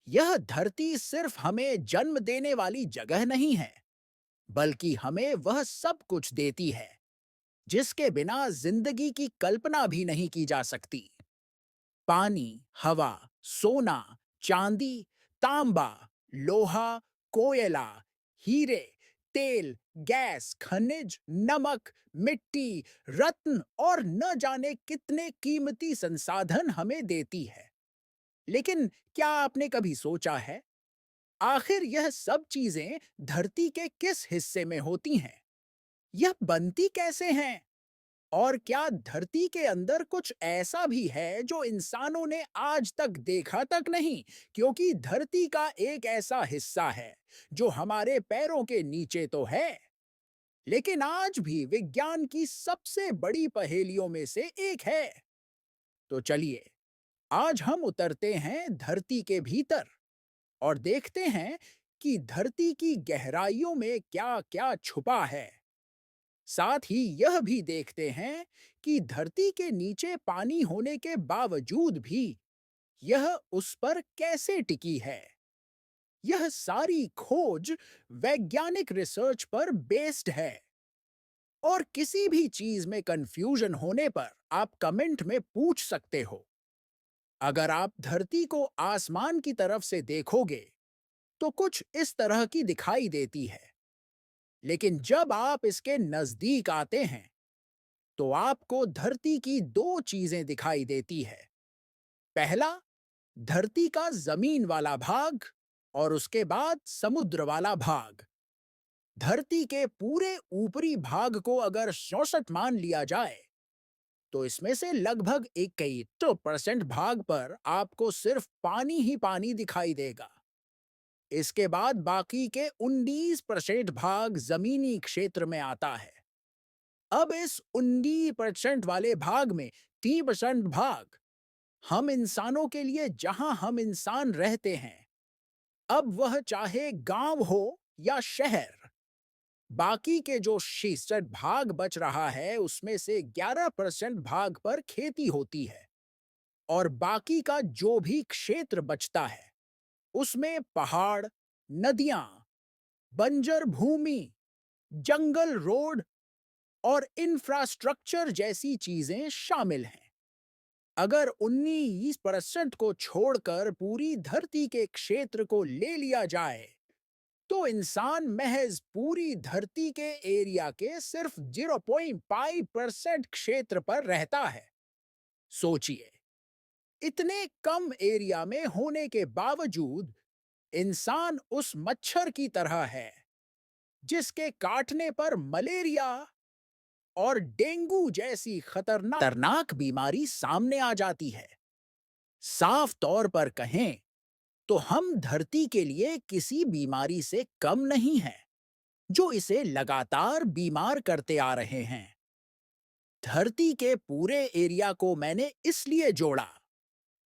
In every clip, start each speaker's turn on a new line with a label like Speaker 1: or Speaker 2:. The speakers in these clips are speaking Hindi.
Speaker 1: यह धरती सिर्फ हमें जन्म देने वाली जगह नहीं है, बल्कि हमें वह सब कुछ देती है जिसके बिना जिंदगी की कल्पना भी नहीं की जा सकती। पानी, हवा, सोना, चांदी, तांबा, लोहा, कोयला, हीरे, तेल, गैस, खनिज, नमक, मिट्टी, रत्न और न जाने कितने कीमती संसाधन हमें देती है। लेकिन क्या आपने कभी सोचा है, आखिर यह सब चीजें धरती के किस हिस्से में होती हैं? यह बनती कैसे हैं? और क्या धरती के अंदर कुछ ऐसा भी है जो इंसानों ने आज तक देखा तक नहीं? क्योंकि धरती का एक ऐसा हिस्सा है जो हमारे पैरों के नीचे तो है, लेकिन आज भी विज्ञान की सबसे बड़ी पहेलियों में से एक है। तो चलिए, आज हम उतरते हैं धरती के भीतर और देखते हैं कि धरती की गहराइयों में क्या-क्या छुपा है। साथ ही यह भी देखते हैं कि धरती के नीचे पानी होने के बावजूद भी यह उस पर कैसे टिकी है। यह सारी खोज वैज्ञानिक रिसर्च पर बेस्ड है। और किसी भी चीज में कंफ्यूजन होने पर आप कमेंट में पूछ सकते हो। अगर आप धरती को आसमान की तरफ से देखोगे तो कुछ इस तरह की दिखाई देती है, लेकिन जब आप इसके नजदीक आते हैं तो आपको धरती की दो चीजें दिखाई देती है। पहला, धरती का जमीन वाला भाग, और उसके बाद समुद्र वाला भाग। धरती के पूरे ऊपरी भाग को अगर 64 मान लिया जाए तो इसमें से लगभग 21% भाग पर आपको सिर्फ पानी ही पानी दिखाई देगा। इसके बाद बाकी के 19% भाग जमीनी क्षेत्र में आता है। अब इस 19% वाले भाग में 3% भाग हम इंसानों के लिए, जहां हम इंसान रहते हैं, अब वह चाहे गांव हो या शहर। बाकी के जो 66 भाग बच रहा है उसमें से 11% भाग पर खेती होती है, और बाकी का जो भी क्षेत्र बचता है उसमें पहाड़, नदियां, बंजर भूमि, जंगल, रोड और इंफ्रास्ट्रक्चर जैसी चीजें शामिल हैं। अगर 19% को छोड़कर पूरी धरती के क्षेत्र को ले लिया जाए तो इंसान महज पूरी धरती के एरिया के सिर्फ 0.5% क्षेत्र पर रहता है। सोचिए, इतने कम एरिया में होने के बावजूद इंसान उस मच्छर की तरह है जिसके काटने पर मलेरिया और डेंगू जैसी खतरनाक बीमारी सामने आ जाती है। साफ तौर पर कहें तो हम धरती के लिए किसी बीमारी से कम नहीं हैं, जो इसे लगातार बीमार करते आ रहे हैं। धरती के पूरे एरिया को मैंने इसलिए जोड़ा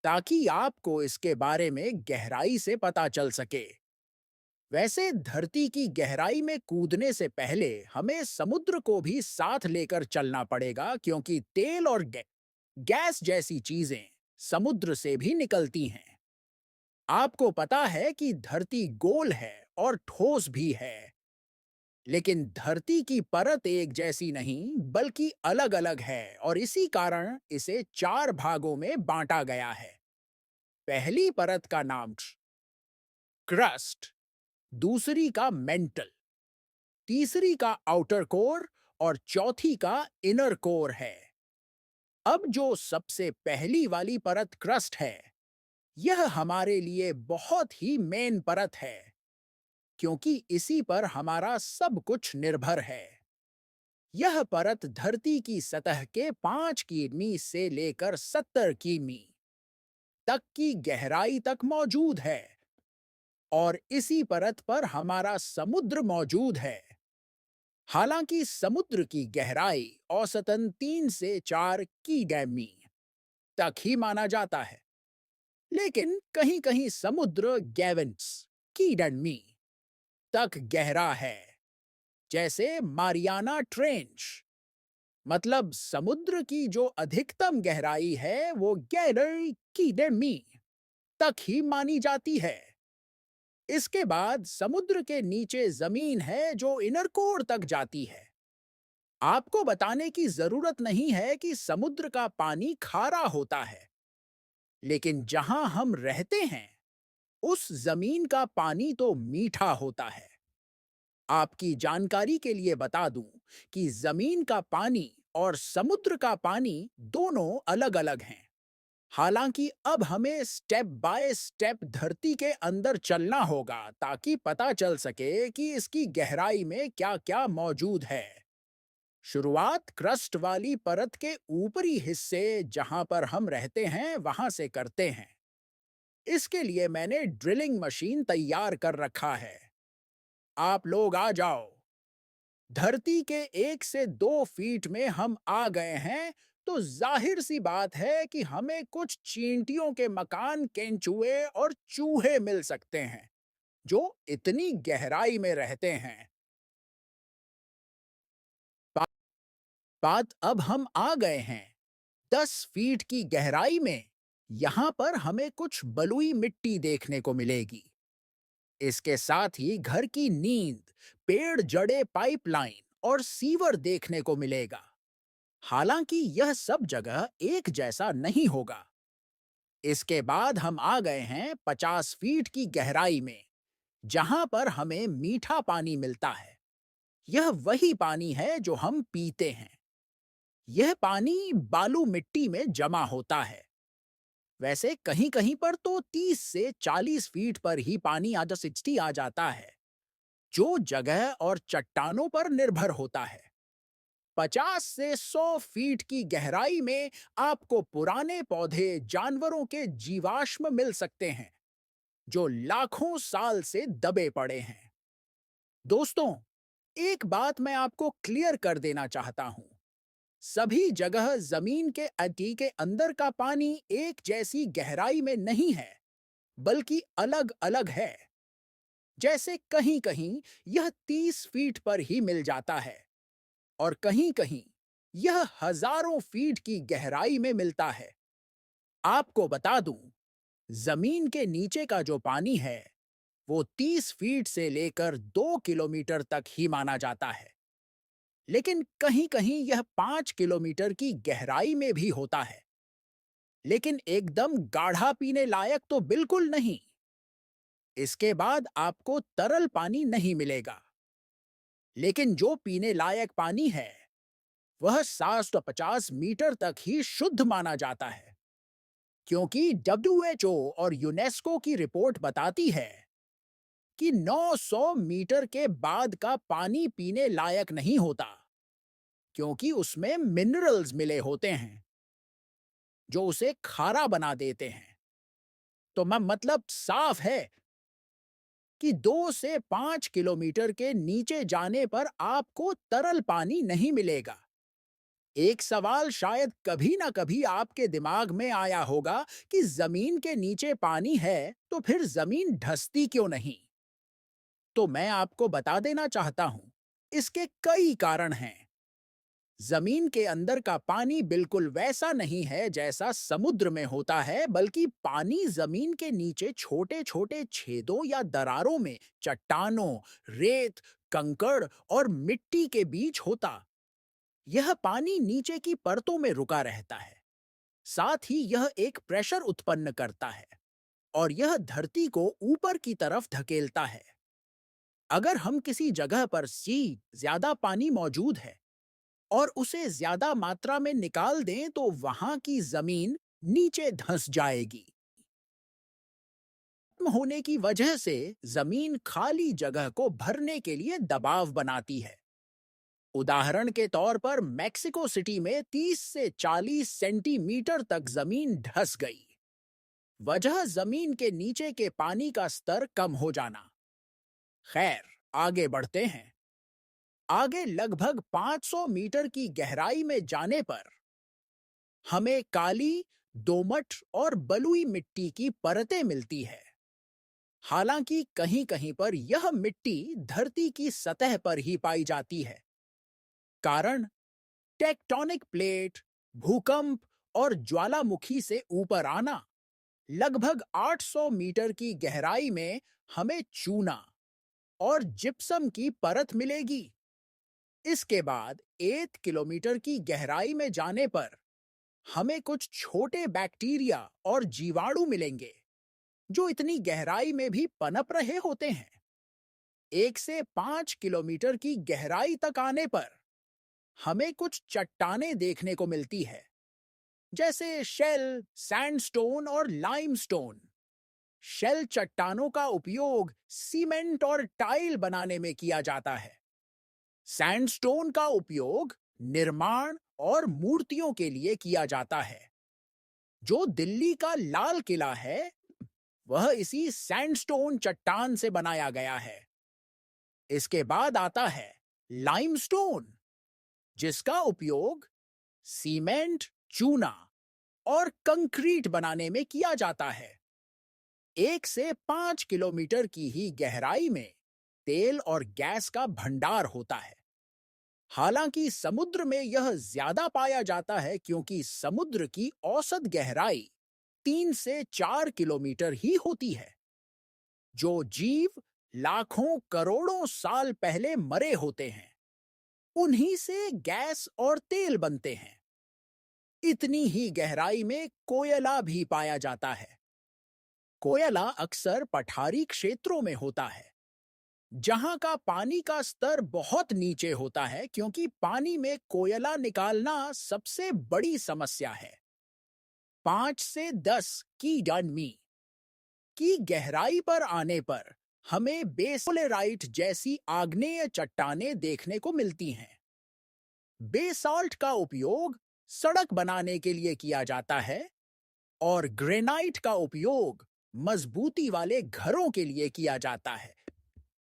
Speaker 1: ताकि आपको इसके बारे में गहराई से पता चल सके। वैसे धरती की गहराई में कूदने से पहले हमें समुद्र को भी साथ लेकर चलना पड़ेगा, क्योंकि तेल और गैस जैसी चीजें समुद्र से भी निकलती हैं। आपको पता है कि धरती गोल है और ठोस भी है, लेकिन धरती की परत एक जैसी नहीं बल्कि अलग-अलग है, और इसी कारण इसे 4 भागों में बांटा गया है। पहली परत का नाम क्रस्ट, दूसरी का मेंटल, तीसरी का आउटर कोर और चौथी का इनर कोर है। अब जो सबसे पहली वाली परत क्रस्ट है, यह हमारे लिए बहुत ही मेन परत है, क्योंकि इसी पर हमारा सब कुछ निर्भर है। यह परत धरती की सतह के 5 किमी से लेकर 70 किमी तक की गहराई तक मौजूद है, और इसी परत पर हमारा समुद्र मौजूद है। हालांकि समुद्र की गहराई औसतन 3 से 4 किमी तक ही माना जाता है, लेकिन कहीं-कहीं समुद्र गेवेंट्स किमी तक गहरा है, जैसे मारियाना ट्रेंच। मतलब समुद्र की जो अधिकतम गहराई है वो 11 किमी। तक ही मानी जाती है। इसके बाद समुद्र के नीचे जमीन है जो इनर कोर तक जाती है। आपको बताने की जरूरत नहीं है कि समुद्र का पानी खारा होता है, लेकिन जहां हम रहते हैं उस जमीन का पानी तो मीठा होता है। आपकी जानकारी के लिए बता दूं कि जमीन का पानी और समुद्र का पानी दोनों अलग-अलग हैं। हालांकि अब हमें स्टेप बाय स्टेप धरती के अंदर चलना होगा ताकि पता चल सके कि इसकी गहराई में क्या-क्या मौजूद है। शुरुआत क्रस्ट वाली परत के ऊपरी हिस्से जहां पर हम रहते हैं वहां से करते हैं। इसके लिए मैंने ड्रिलिंग मशीन तैयार कर रखा है। आप लोग आ जाओ। धरती के 1 से 2 फीट में हम आ गए हैं, तो जाहिर सी बात है कि हमें कुछ चींटियों के मकान, केंचुए और चूहे मिल सकते हैं जो इतनी गहराई में रहते हैं। बात अब हम आ गए हैं 10 फीट की गहराई में। यहां पर हमें कुछ बलुई मिट्टी देखने को मिलेगी। इसके साथ ही घर की नींद, पेड़ जड़े पाइपलाइन और सीवर देखने को मिलेगा। हालांकि यह सब जगह एक जैसा नहीं होगा। इसके बाद हम आ गए हैं 50 फीट की गहराई में, जहां पर हमें मीठा पानी मिलता है। यह वही पानी है जो हम पीते हैं। यह पानी बालू मिट्टी में जमा होता है। वैसे कहीं-कहीं पर तो 30 से 40 फीट पर ही पानी आधा 60 आ जाता है, जो जगह और चट्टानों पर निर्भर होता है। 50 से 100 फीट की गहराई में आपको पुराने पौधे, जानवरों के जीवाश्म मिल सकते हैं, जो लाखों साल से दबे पड़े हैं। दोस्तों, एक बात मैं आपको क्लियर कर देना चाहता हूं। सभी जगह जमीन के अति के अंदर का पानी एक जैसी गहराई में नहीं है, बल्कि अलग-अलग है। जैसे कहीं-कहीं यह 30 फीट पर ही मिल जाता है और कहीं-कहीं यह हजारों फीट की गहराई में मिलता है। आपको बता दूं, जमीन के नीचे का जो पानी है, वो 30 फीट से लेकर 2 किलोमीटर तक ही माना जाता है। लेकिन कहीं-कहीं यह 5 किलोमीटर की गहराई में भी होता है। लेकिन एकदम गाढ़ा पीने लायक तो बिल्कुल नहीं। इसके बाद आपको तरल पानी नहीं मिलेगा। लेकिन जो पीने लायक पानी है, वह 750 मीटर तक ही शुद्ध माना जाता है, क्योंकि डब्ल्यूएचओ और यूनेस्को की रिपोर्ट बताती है कि 900 मीटर के बाद का पानी पीने लायक नहीं होता, क्योंकि उसमें मिनरल्स मिले होते हैं जो उसे खारा बना देते हैं। तो मैं मतलब साफ है कि 2 से 5 किलोमीटर के नीचे जाने पर आपको तरल पानी नहीं मिलेगा। एक सवाल शायद कभी ना कभी आपके दिमाग में आया होगा कि जमीन के नीचे पानी है, तो फिर जमीन धंसती क्यों नहीं? तो मैं आपको बता देना चाहता हूं, इसके कई कारण हैं। जमीन के अंदर का पानी बिल्कुल वैसा नहीं है जैसा समुद्र में होता है, बल्कि पानी जमीन के नीचे छोटे-छोटे छेदों या दरारों में चट्टानों, रेत, कंकड़ और मिट्टी के बीच होता। यह पानी नीचे की परतों में रुका रहता है। साथ ही यह एक प्रेशर उत्पन्न करता है और यह धरती को ऊपर की तरफ धकेलता है। अगर हम किसी जगह पर ज्यादा पानी मौजूद है और उसे ज्यादा मात्रा में निकाल दें, तो वहां की जमीन नीचे धंस जाएगी। कम होने की वजह से जमीन खाली जगह को भरने के लिए दबाव बनाती है। उदाहरण के तौर पर मेक्सिको सिटी में 30 से 40 सेंटीमीटर तक जमीन धंस गई। वजह जमीन के नीचे के पानी का स्तर कम हो जाना। खैर, आगे बढ़ते हैं। आगे लगभग 500 मीटर की गहराई में जाने पर हमें काली, दोमट और बलुई मिट्टी की परतें मिलती है। हालांकि कहीं-कहीं पर यह मिट्टी धरती की सतह पर ही पाई जाती है। कारण टेक्टोनिक प्लेट, भूकंप और ज्वालामुखी से ऊपर आना। लगभग 800 मीटर की गहराई में हमें चूना और जिप्सम की परत मिलेगी। इसके बाद 1 किलोमीटर की गहराई में जाने पर हमें कुछ छोटे बैक्टीरिया और जीवाणु मिलेंगे जो इतनी गहराई में भी पनप रहे होते हैं। 1 से 5 किलोमीटर की गहराई तक आने पर हमें कुछ चट्टानें देखने को मिलती है, जैसे शेल, सैंडस्टोन और लाइमस्टोन। शेल चट्टानों का उपयोग सीमेंट और टाइल बनाने में किया जाता है। सैंडस्टोन का उपयोग निर्माण और मूर्तियों के लिए किया जाता है। जो दिल्ली का लाल किला है, वह इसी सैंडस्टोन चट्टान से बनाया गया है। इसके बाद आता है लाइमस्टोन, जिसका उपयोग सीमेंट, चूना और कंक्रीट बनाने में किया जाता है। 1 से 5 किलोमीटर की ही गहराई में तेल और गैस का भंडार होता है। हालांकि समुद्र में यह ज्यादा पाया जाता है क्योंकि समुद्र की औसत गहराई 3 से 4 किलोमीटर ही होती है। जो जीव लाखों करोड़ों साल पहले मरे होते हैं, उन्हीं से गैस और तेल बनते हैं। इतनी ही गहराई में कोयला भी पाया जाता है। कोयला अक्सर पठारी क्षेत्रों में होता है, जहां का पानी का स्तर बहुत नीचे होता है क्योंकि पानी में कोयला निकालना सबसे बड़ी समस्या है। 5 से 10 की डन मी की गहराई पर आने पर हमें बेसोलेराइट जैसी आग्नेय चट्टानें देखने को मिलती हैं। बेसाल्ट का उपयोग सड़क बनाने के लिए किया जाता है और ग्रेनाइट का उपयोग मजबूती वाले घरों के लिए किया जाता है,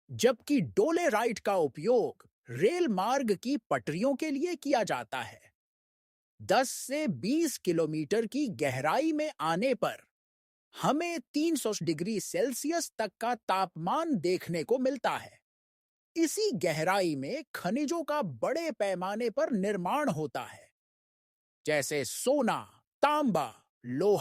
Speaker 1: जबकि डोलेराइट का उपयोग रेल मार्ग की पटरियों के लिए किया जाता है। 10 से 20 किलोमीटर की गहराई में आने पर हमें 300 डिग्री सेल्सियस तक का तापमान देखने को मिलता है। इसी गहराई में खनिजों का बड़े पैमाने पर निर्माण होता है, जैसे सोना, तांबा, लोहा